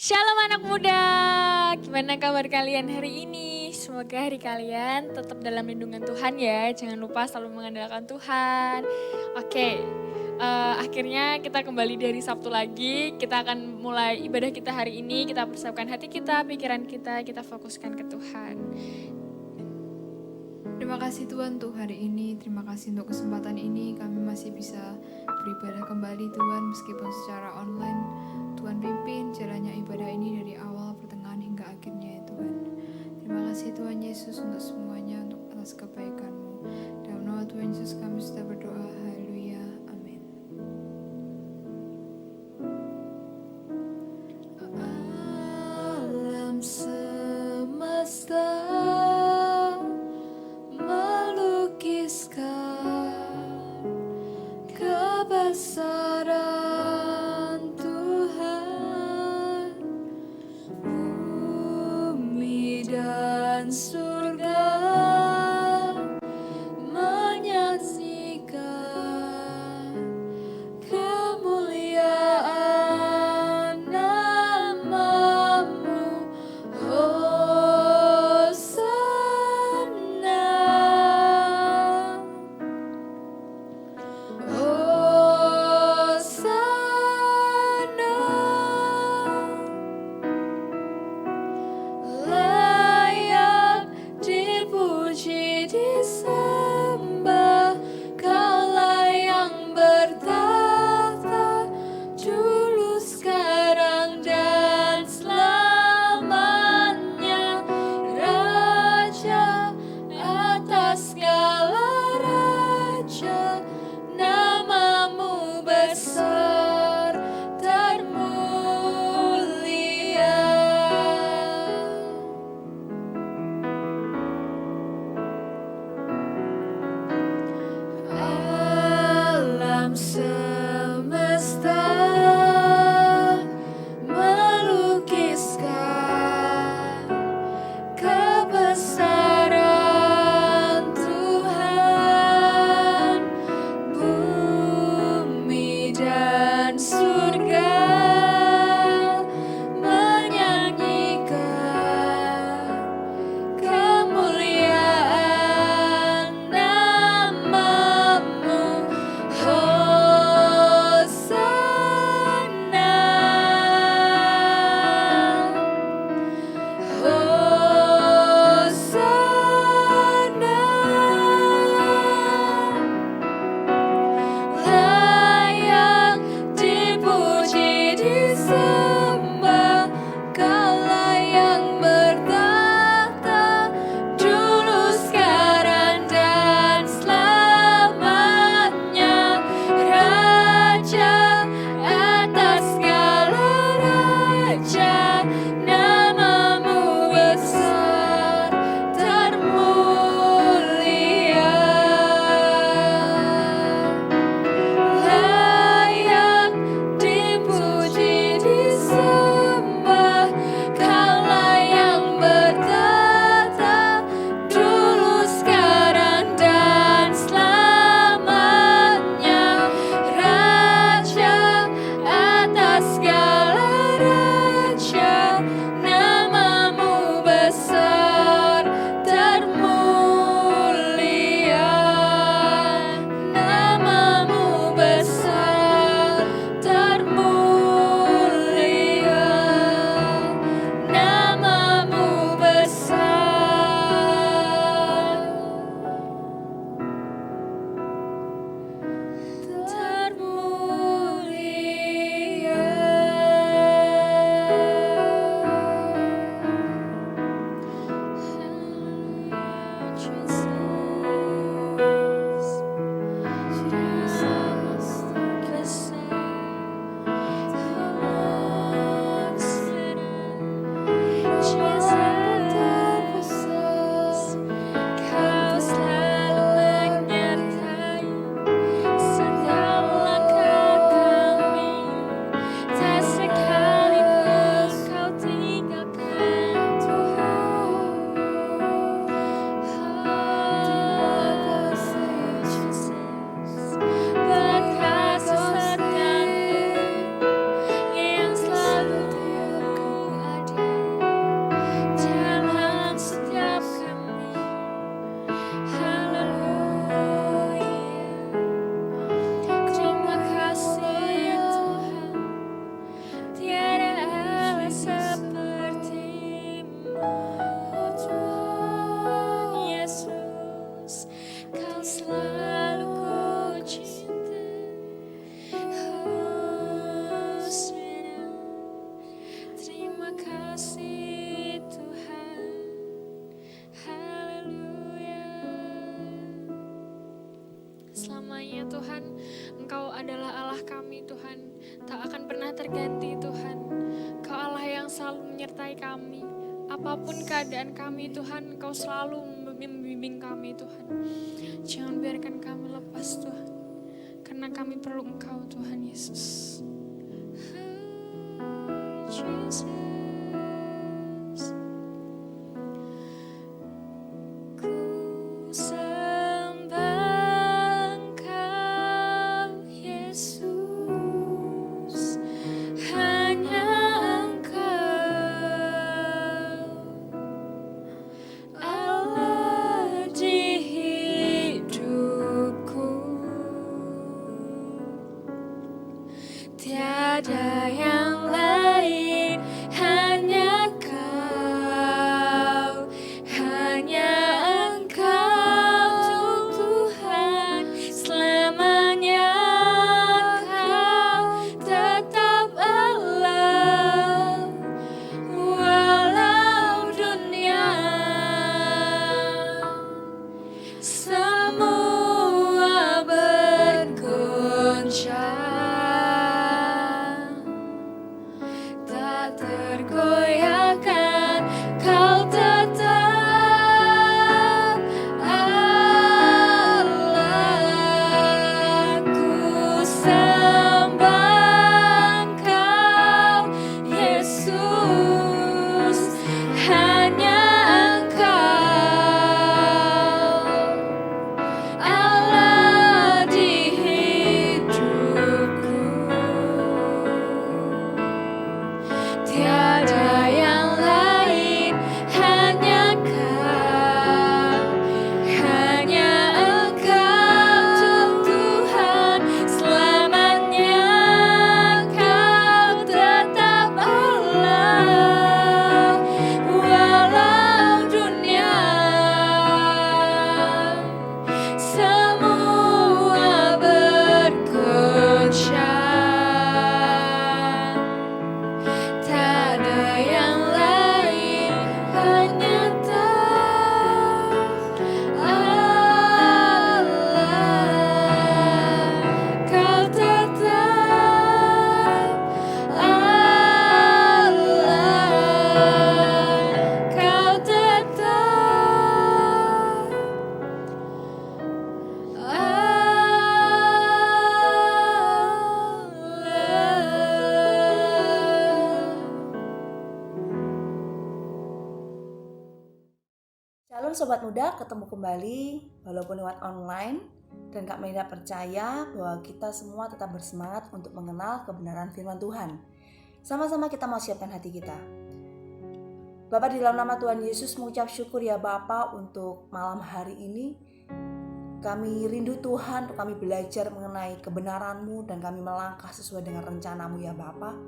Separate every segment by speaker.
Speaker 1: Shalom anak muda, gimana kabar kalian hari ini? Semoga hari kalian tetap dalam lindungan Tuhan ya, jangan lupa selalu mengandalkan Tuhan. Oke, akhirnya kita kembali dari Sabtu lagi, kita akan mulai ibadah kita hari ini, kita persiapkan hati kita, pikiran kita fokuskan ke Tuhan.
Speaker 2: Terima kasih Tuhan untuk hari ini, terima kasih untuk kesempatan ini, kami masih bisa beribadah kembali Tuhan meskipun secara online. Tuhan pimpin jalannya ibadah ini dari awal, pertengahan hingga akhirnya ya Tuhan. Terima kasih Tuhan Yesus untuk semuanya, untuk atas kebaikan-Mu. Dalam nama Tuhan Yesus kami sudah berdoa, haleluya, amin. Alam semesta melukiskan kebesaran Tuhan, bumi dan surga menyaksikan kemuliaan nama-Mu. Hosana, Hosana, layak
Speaker 1: Tuhan, Engkau adalah Allah kami Tuhan, tak akan pernah terganti Tuhan. Engkau Allah yang selalu menyertai kami. Apapun keadaan kami Tuhan, Engkau selalu membimbing kami Tuhan. Jangan biarkan kami lepas Tuhan, karena kami perlu Engkau Tuhan Yesus. Jesus. Ku sembah Engkau Yesus, hanya Engkau Allah di hidupku. Tiada yang lain, hanya Kau, hanya Engkau Tuhan. Selamanya Kau tetap Allah, walau dunia semua bergoncang, tak tergoyahkan, Kau tetap Allah. Ku sembah Engkau Yesus, hanya Engkau Allah di hidupku. Tiada yang lain, hanya Kau, hanya Engkau Tuhan. Selamanya Kau tetap Allah, walau dunia semua bergoncang, tak ada yang lain, hanya Allah. Kau tetap Allah, Kau tetap
Speaker 3: Shalom Sobat Muda, ketemu kembali walaupun lewat online. Dan Kak Melinda percaya bahwa kita semua tetap bersemangat untuk mengenal kebenaran firman Tuhan. Sama-sama kita mau siapkan hati kita. Bapak, di dalam nama Tuhan Yesus mengucap syukur ya Bapak untuk malam hari ini. Kami rindu Tuhan untuk kami belajar mengenai kebenaran-Mu dan kami melangkah sesuai dengan rencana-Mu ya Bapak.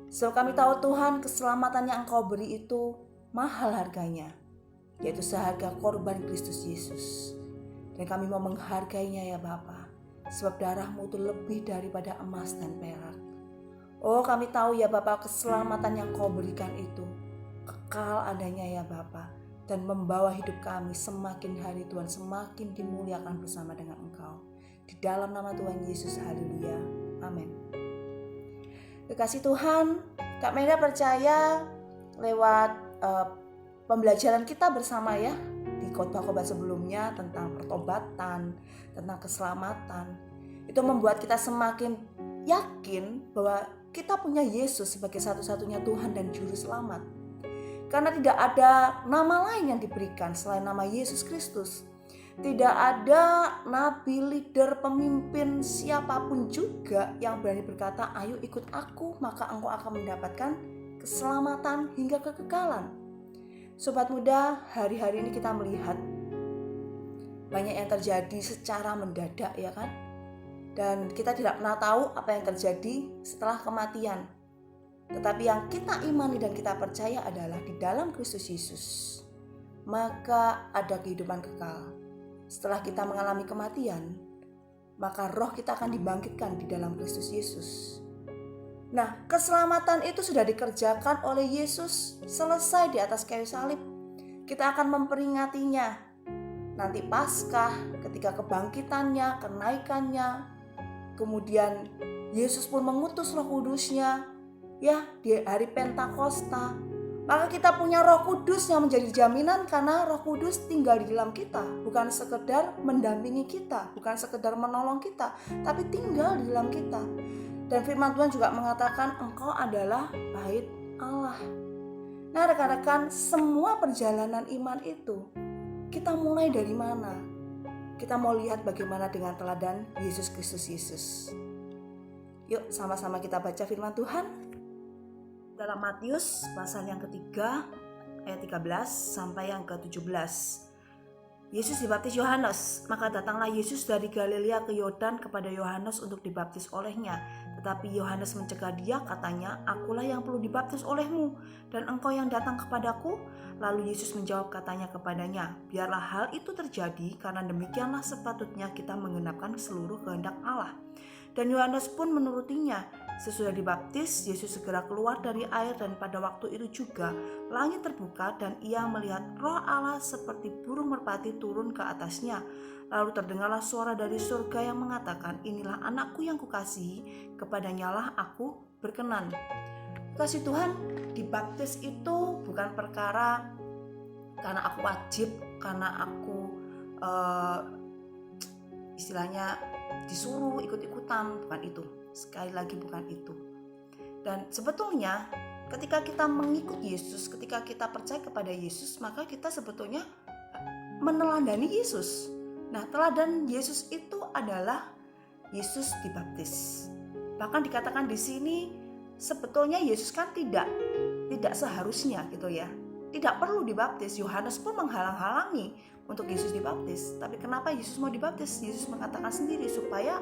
Speaker 3: So kami tahu Tuhan, keselamatan yang Engkau beri itu mahal harganya, yaitu seharga korban Kristus Yesus. Dan kami mau menghargainya ya Bapa, sebab darah-Mu itu lebih daripada emas dan perak. Oh, kami tahu ya Bapa, keselamatan yang Kau berikan itu kekal adanya ya Bapa, dan membawa hidup kami semakin hari Tuhan semakin dimuliakan bersama dengan Engkau. Di dalam nama Tuhan Yesus, haleluya, amin. Kekasih Tuhan, Kak Melinda percaya lewat pembelajaran kita bersama ya di khotbah-khotbah sebelumnya tentang pertobatan, tentang keselamatan, itu membuat kita semakin yakin bahwa kita punya Yesus sebagai satu-satunya Tuhan dan Juru Selamat. Karena tidak ada nama lain yang diberikan selain nama Yesus Kristus. Tidak ada nabi, leader, pemimpin, siapapun juga yang berani berkata, ayo ikut aku, maka engkau akan mendapatkan keselamatan hingga kekekalan. Sobat Muda, hari-hari ini kita melihat banyak yang terjadi secara mendadak ya kan. Dan kita tidak pernah tahu apa yang terjadi setelah kematian. Tetapi yang kita imani dan kita percaya adalah di dalam Kristus Yesus, maka ada kehidupan kekal. Setelah kita mengalami kematian, maka roh kita akan dibangkitkan di dalam Kristus Yesus. Nah, keselamatan itu sudah dikerjakan oleh Yesus, selesai di atas kayu salib. Kita akan memperingatinya nanti Paskah, ketika kebangkitannya, kenaikannya, kemudian Yesus pun mengutus Roh Kudusnya, ya, di hari Pentakosta. Maka kita punya Roh Kudus yang menjadi jaminan karena Roh Kudus tinggal di dalam kita, bukan sekedar mendampingi kita, bukan sekedar menolong kita, tapi tinggal di dalam kita. Dan firman Tuhan juga mengatakan engkau adalah bait Allah. Nah rekan-rekan, semua perjalanan iman itu kita mulai dari mana? Kita mau lihat bagaimana dengan teladan Yesus Kristus Yesus. Yuk sama-sama kita baca firman Tuhan dalam Matius pasal yang ketiga ayat 13 sampai yang ke-17. Yesus dibaptis Yohanes, maka datanglah Yesus dari Galilea ke Yordan kepada Yohanes untuk dibaptis olehnya. Tetapi Yohanes mencegah dia, katanya, akulah yang perlu dibaptis olehmu, dan engkau yang datang kepadaku. Lalu Yesus menjawab katanya kepadanya, biarlah hal itu terjadi, karena demikianlah sepatutnya kita menggenapkan seluruh kehendak Allah. Dan Yohanes pun menurutinya. Sesudah dibaptis, Yesus segera keluar dari air, dan pada waktu itu juga langit terbuka dan ia melihat Roh Allah seperti burung merpati turun ke atasnya. Lalu terdengarlah suara dari surga yang mengatakan, inilah anakku yang kukasihi, kepadanyalah aku berkenan. Kasih Tuhan, dibaptis itu bukan perkara karena aku wajib, karena aku istilahnya disuruh ikut-ikutan, bukan itu. Sekali lagi bukan itu. Dan sebetulnya ketika kita mengikut Yesus, ketika kita percaya kepada Yesus, maka kita sebetulnya meneladani Yesus. Nah, teladan Yesus itu adalah Yesus dibaptis. Bahkan dikatakan di sini sebetulnya Yesus kan tidak seharusnya gitu ya. Tidak perlu dibaptis. Yohanes pun menghalang-halangi untuk Yesus dibaptis. Tapi kenapa Yesus mau dibaptis? Yesus mengatakan sendiri supaya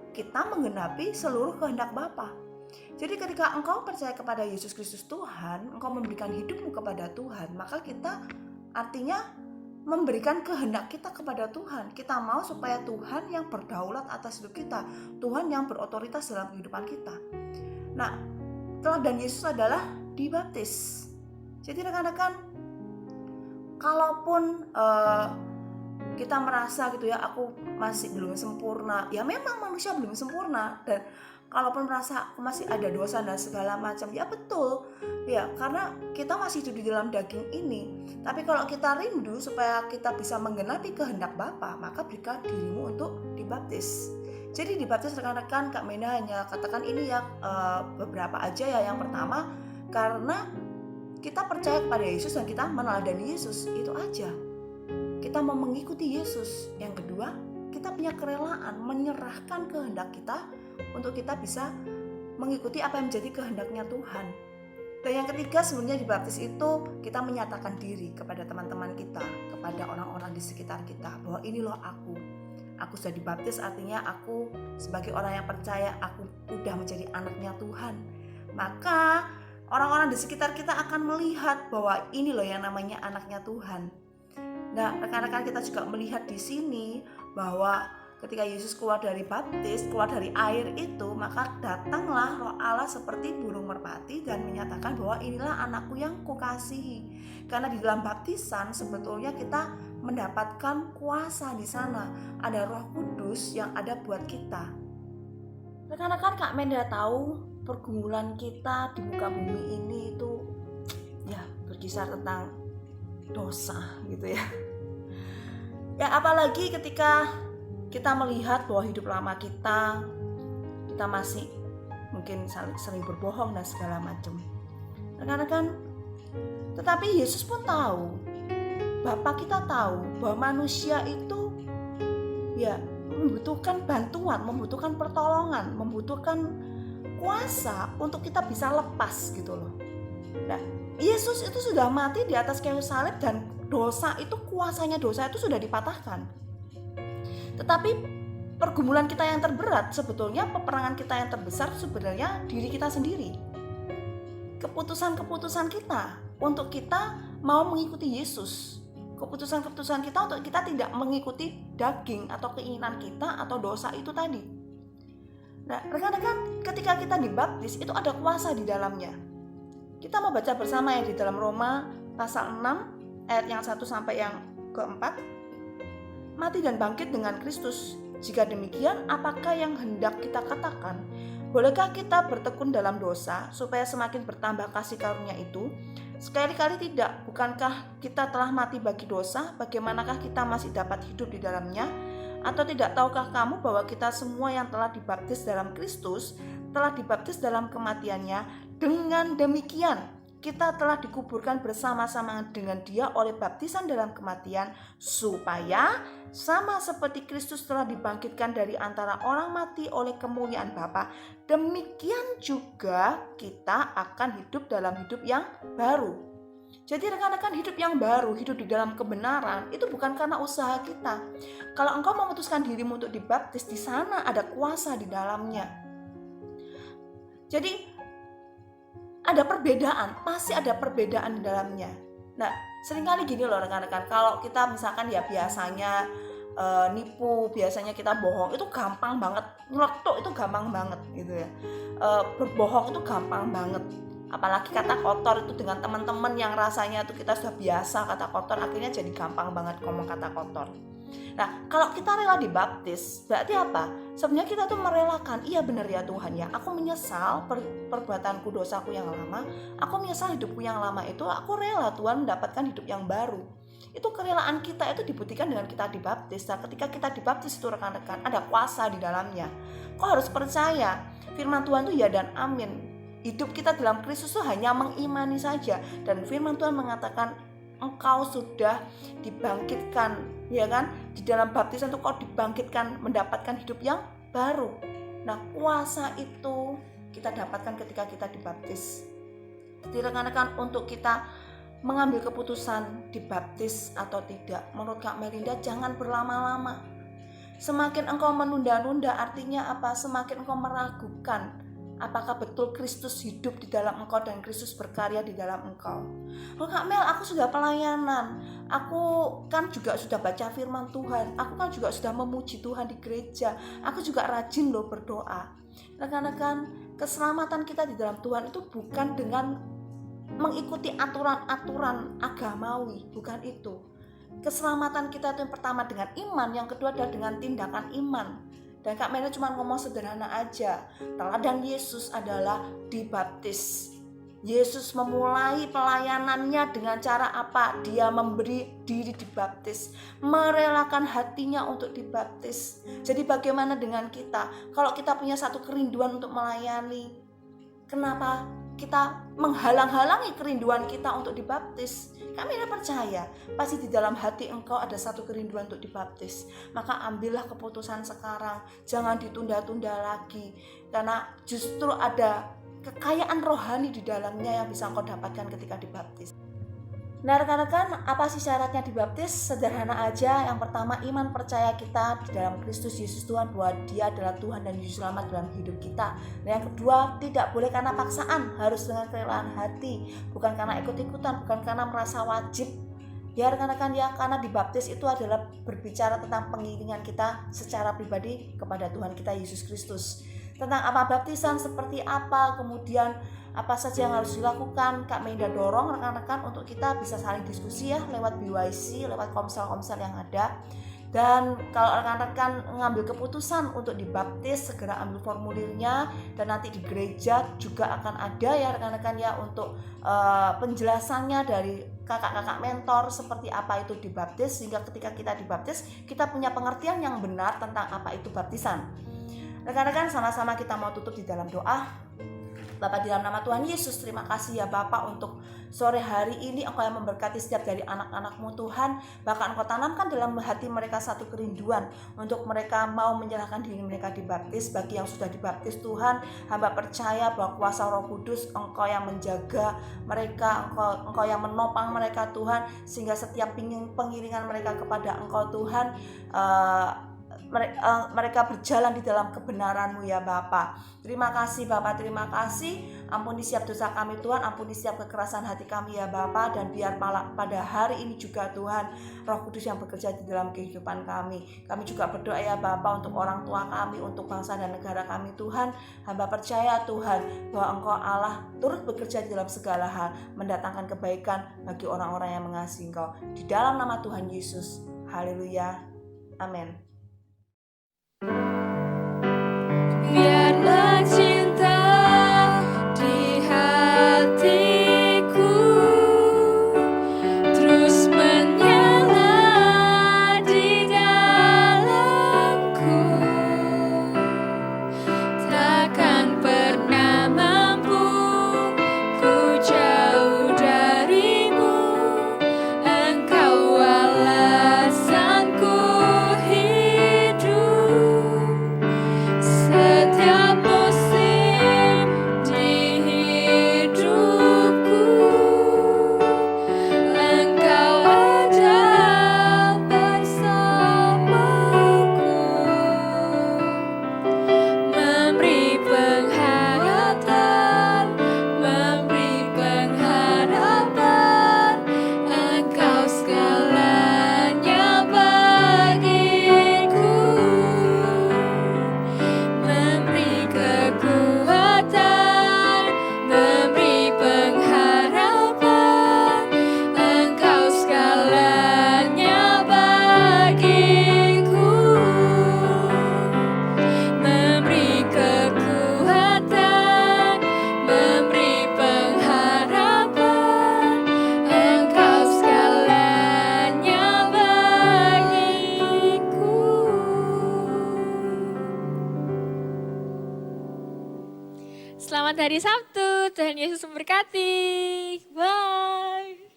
Speaker 3: kita menggenapi seluruh kehendak Bapa. Jadi ketika engkau percaya kepada Yesus Kristus Tuhan, engkau memberikan hidupmu kepada Tuhan, maka kita artinya memberikan kehendak kita kepada Tuhan. Kita mau supaya Tuhan yang berdaulat atas hidup kita, Tuhan yang berotoritas dalam kehidupan kita. Nah, teladan Yesus adalah dibaptis. Jadi rekan-rekan, kalaupun kita merasa gitu ya, aku masih belum sempurna, ya memang manusia belum sempurna, dan kalaupun merasa aku masih ada dosa dan segala macam, ya betul ya, karena kita masih hidup di dalam daging ini. Tapi kalau kita rindu supaya kita bisa menggenapi kehendak Bapa, maka berikan dirimu untuk dibaptis. Jadi dibaptis rekan-rekan, Kak Mena hanya katakan ini ya beberapa aja ya. Yang pertama, karena kita percaya kepada Yesus dan kita meneladani Yesus, itu aja. Kita mau mengikuti Yesus. Yang kedua, kita punya kerelaan menyerahkan kehendak kita untuk kita bisa mengikuti apa yang menjadi kehendaknya Tuhan. Dan yang ketiga, sebenarnya dibaptis itu kita menyatakan diri kepada teman-teman kita, kepada orang-orang di sekitar kita, bahwa ini loh aku sudah dibaptis, artinya aku sebagai orang yang percaya, aku udah menjadi anaknya Tuhan. Maka orang-orang di sekitar kita akan melihat bahwa ini loh yang namanya anaknya Tuhan. Nah, rekan-rekan kita juga melihat di sini bahwa ketika Yesus keluar dari baptis, keluar dari air itu, maka datanglah Roh Allah seperti burung merpati dan menyatakan bahwa inilah anakku yang kukasihi. Karena di dalam baptisan sebetulnya kita mendapatkan kuasa di sana. Ada Roh Kudus yang ada buat kita. Rekan-rekan, Kak Menda tahu pergumulan kita di muka bumi ini itu ya berkisar tentang dosa gitu ya. Ya apalagi ketika kita melihat bahwa hidup lama kita masih mungkin sering berbohong dan segala macam. Rekan-rekan, tetapi Yesus pun tahu, Bapa kita tahu bahwa manusia itu ya membutuhkan bantuan, membutuhkan pertolongan, membutuhkan kuasa untuk kita bisa lepas gitu loh. Nah, Yesus itu sudah mati di atas kayu salib dan dosa itu, kuasanya dosa itu sudah dipatahkan. Tetapi pergumulan kita yang terberat sebetulnya, peperangan kita yang terbesar sebenarnya diri kita sendiri. Keputusan-keputusan kita untuk kita mau mengikuti Yesus. Keputusan-keputusan kita untuk kita tidak mengikuti daging atau keinginan kita atau dosa itu tadi. Nah, rekan-rekan, ketika kita dibaptis itu ada kuasa di dalamnya. Kita mau baca bersama yang di dalam Roma pasal 6 ayat yang 1 sampai yang ke-4. mati dan bangkit dengan Kristus. Jika demikian, apakah yang hendak kita katakan? Bolehkah kita bertekun dalam dosa supaya semakin bertambah kasih karunia itu? Sekali-kali tidak. Bukankah kita telah mati bagi dosa? Bagaimanakah kita masih dapat hidup di dalamnya? Atau tidak tahukah kamu bahwa kita semua yang telah dibaptis dalam Kristus telah dibaptis dalam kematiannya? Dengan demikian, kita telah dikuburkan bersama-sama dengan Dia oleh baptisan dalam kematian, supaya sama seperti Kristus telah dibangkitkan dari antara orang mati oleh kemuliaan Bapa, demikian juga kita akan hidup dalam hidup yang baru. Jadi rekan-rekan, hidup yang baru, hidup di dalam kebenaran, itu bukan karena usaha kita. Kalau engkau memutuskan dirimu untuk dibaptis, di sana ada kuasa di dalamnya. Jadi ada perbedaan, pasti ada perbedaan di dalamnya. Nah, seringkali gini loh rekan-rekan, kalau kita misalkan ya biasanya nipu, biasanya kita bohong, itu gampang banget. Nyeletuk itu gampang banget gitu ya. Berbohong itu gampang banget. Apalagi kata kotor itu dengan teman-teman yang rasanya itu kita sudah biasa kata kotor, akhirnya jadi gampang banget ngomong kata kotor. Nah, kalau kita rela dibaptis, berarti apa? Sebenarnya kita tuh merelakan, iya benar ya Tuhan ya, aku menyesal perbuatanku, dosaku yang lama, aku menyesal hidupku yang lama itu, aku rela Tuhan mendapatkan hidup yang baru. Itu kerelaan kita itu dibuktikan dengan kita dibaptis. Nah, ketika kita dibaptis itu rekan-rekan, ada kuasa di dalamnya. Kau harus percaya, firman Tuhan itu ya dan amin. Hidup kita dalam Kristus itu hanya mengimani saja, dan firman Tuhan mengatakan engkau sudah dibangkitkan, ya kan? Di dalam baptisan itu kau dibangkitkan, mendapatkan hidup yang baru. Nah, kuasa itu kita dapatkan ketika kita dibaptis. Jadi rekan-rekan, untuk kita mengambil keputusan dibaptis atau tidak, menurut Kak Melinda jangan berlama-lama. Semakin engkau menunda-nunda, artinya apa? Semakin engkau meragukan apakah betul Kristus hidup di dalam engkau dan Kristus berkarya di dalam engkau. Oh Kak Mel, aku sudah pelayanan, aku kan juga sudah baca firman Tuhan, aku kan juga sudah memuji Tuhan di gereja, aku juga rajin loh berdoa. Rekan-rekan, keselamatan kita di dalam Tuhan itu bukan dengan mengikuti aturan-aturan agamawi, bukan itu. Keselamatan kita itu yang pertama dengan iman, yang kedua adalah dengan tindakan iman. Dan Kak Mena cuma ngomong sederhana aja, teladan Yesus adalah dibaptis. Yesus memulai pelayanannya dengan cara apa? Dia memberi diri dibaptis, merelakan hatinya untuk dibaptis. Jadi bagaimana dengan kita? Kalau kita punya satu kerinduan untuk melayani, kenapa kita menghalang-halangi kerinduan kita untuk dibaptis? Kami percaya pasti di dalam hati engkau ada satu kerinduan untuk dibaptis. Maka ambillah keputusan sekarang, jangan ditunda-tunda lagi, karena justru ada kekayaan rohani di dalamnya yang bisa engkau dapatkan ketika dibaptis. Nah rekan-rekan, apa sih syaratnya dibaptis? Sederhana aja. Yang pertama, iman percaya kita di dalam Kristus Yesus Tuhan, bahwa Dia adalah Tuhan dan Juru Selamat dalam hidup kita. Dan yang kedua, tidak boleh karena paksaan, harus dengan kerelaan hati, bukan karena ikut-ikutan, bukan karena merasa wajib. Ya rekan-rekan ya, karena dibaptis itu adalah berbicara tentang pengiringan kita secara pribadi kepada Tuhan kita Yesus Kristus. Tentang apa baptisan, seperti apa, kemudian apa saja yang harus dilakukan, Kak Melinda dorong rekan-rekan untuk kita bisa saling diskusi ya, lewat BYC, lewat komsel-komsel yang ada. Dan kalau rekan-rekan mengambil keputusan untuk dibaptis, segera ambil formulirnya, dan nanti di gereja juga akan ada ya rekan-rekan ya, untuk penjelasannya dari kakak-kakak mentor seperti apa itu dibaptis, sehingga ketika kita dibaptis kita punya pengertian yang benar tentang apa itu baptisan. Rekan-rekan, sama-sama kita mau tutup di dalam doa. Bapa, di dalam nama Tuhan Yesus, terima kasih ya Bapa untuk sore hari ini Engkau yang memberkati setiap dari anak-anak-Mu Tuhan. Bahkan Engkau tanamkan dalam hati mereka satu kerinduan untuk mereka mau menyerahkan diri mereka dibaptis. Bagi yang sudah dibaptis Tuhan, hamba percaya bahwa kuasa Roh Kudus Engkau yang menjaga mereka, Engkau yang menopang mereka Tuhan, sehingga setiap pengiringan mereka kepada Engkau Tuhan, mereka berjalan di dalam kebenaran-Mu ya Bapa. Terima kasih Bapa, terima kasih. Ampuni setiap dosa kami Tuhan, ampuni setiap kekerasan hati kami ya Bapa. Dan biar pada hari ini juga Tuhan, Roh Kudus yang bekerja di dalam kehidupan kami. Kami juga berdoa ya Bapa untuk orang tua kami, untuk bangsa dan negara kami Tuhan. Hamba percaya Tuhan bahwa Engkau Allah turut bekerja di dalam segala hal, mendatangkan kebaikan bagi orang-orang yang mengasihi Engkau. Di dalam nama Tuhan Yesus, haleluya, Amin.
Speaker 1: Biarlah cinta di hatiku terus menyala di dalamku, takkan pernah mampu ku jauh darimu. Engkau alasanku hidup setiap musim di hidupku. Engkau ada bersamaku, memberi pengharapan, memberi pengharapan. Engkau segalanya bagiku, memberi kekuatan, memberi pengharapan. Engkau segalanya bagiku, memberi kekuatan, memberi pengharapan. Engkau segalanya bagiku. Selamat hari Sabtu, Tuhan Yesus memberkati. Bye.